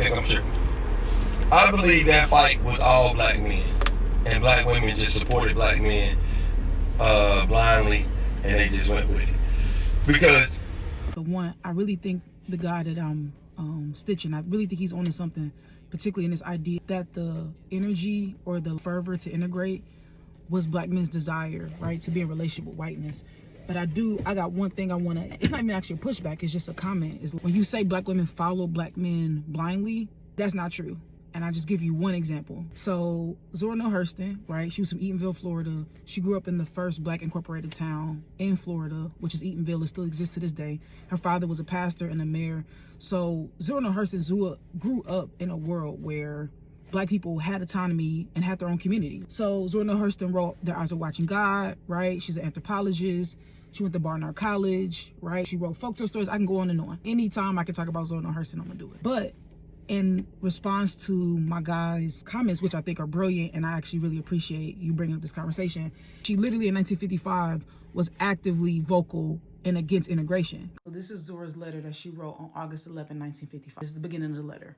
think I'm tripping. I believe that fight was all black men, and black women just supported black men blindly, and they just went with it. Because the one, I really think the guy that I'm stitching, I really think he's onto something, particularly in this idea that the energy or the fervor to integrate was black men's desire, right, to be in relationship with whiteness. But I got one thing I want to, it's not even actually a pushback, it's just a comment, is when you say black women follow black men blindly, that's not true. And I just give you one example. So Zora Neale Hurston, right? She was from Eatonville, Florida. She grew up in the first black incorporated town in Florida, which is Eatonville. It still exists to this day. Her father was a pastor and a mayor. So Zora Neale Hurston grew up in a world where black people had autonomy and had their own community. So Zora Neale Hurston wrote Their Eyes Are Watching God, right? She's an anthropologist. She went to Barnard College, right? She wrote folktale stories. I can go on and on. Anytime I can talk about Zora Neale Hurston, I'm gonna do it. But in response to my guy's comments, which I think are brilliant, and I actually really appreciate you bringing up this conversation, she literally in 1955 was actively vocal and against integration. So this is Zora's letter that she wrote on August 11, 1955. This is the beginning of the letter.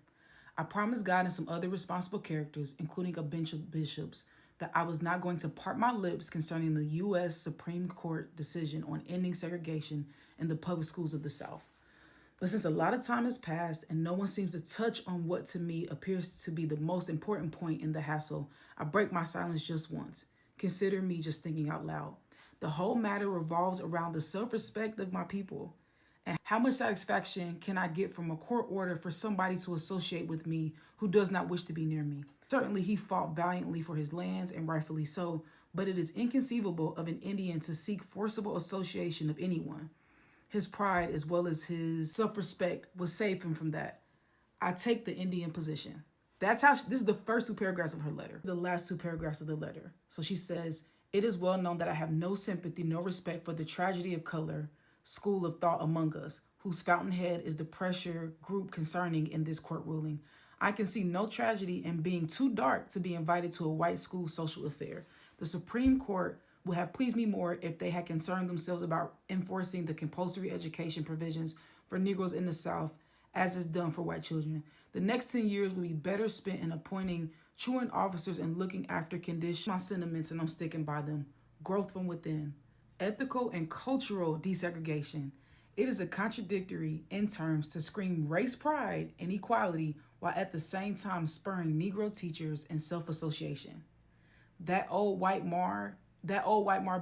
I promised God and some other responsible characters, including a bench of bishops, that I was not going to part my lips concerning the U.S. Supreme Court decision on ending segregation in the public schools of the South. But since a lot of time has passed and no one seems to touch on what to me appears to be the most important point in the hassle, I break my silence just once. Consider me just thinking out loud. The whole matter revolves around the self-respect of my people. And how much satisfaction can I get from a court order for somebody to associate with me who does not wish to be near me? Certainly he fought valiantly for his lands, and rightfully so, but it is inconceivable of an Indian to seek forcible association of anyone. His pride as well as his self-respect will save him from that. I take the Indian position. That's how this is the first two paragraphs of her letter. The last two paragraphs of the letter. So she says, it is well known that I have no sympathy, no respect for the tragedy of color school of thought among us, whose fountainhead is the pressure group concerning in this court ruling. I can see no tragedy in being too dark to be invited to a white school social affair. The Supreme Court would have pleased me more if they had concerned themselves about enforcing the compulsory education provisions for Negroes in the South as is done for white children. The next 10 years will be better spent in appointing truant officers and looking after conditions. My sentiments, and I'm sticking by them. Growth from within. Ethical and cultural desegregation. It is a contradictory in terms to scream race pride and equality while at the same time spurring Negro teachers and self-association. That old white mar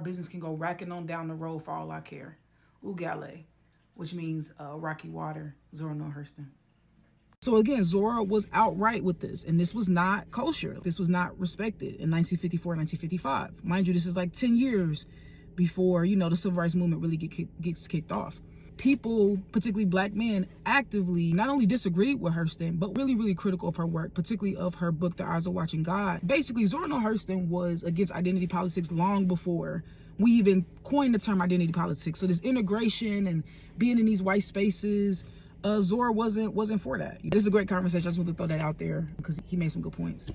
business can go racking on down the road for all I care. Ugale, which means rocky water, Zora Neale Hurston. So again, Zora was outright with this, and this was not kosher. This was not respected in 1954, 1955. Mind you, this is like 10 years before, you know, the civil rights movement really gets kicked off. People, particularly black men, actively not only disagreed with Hurston, but really, really critical of her work, particularly of her book, Their Eyes Are Watching God. Basically, Zora Neale Hurston was against identity politics long before we even coined the term identity politics. So this integration and being in these white spaces, Zora wasn't for that. This is a great conversation. I just want to throw that out there because he made some good points.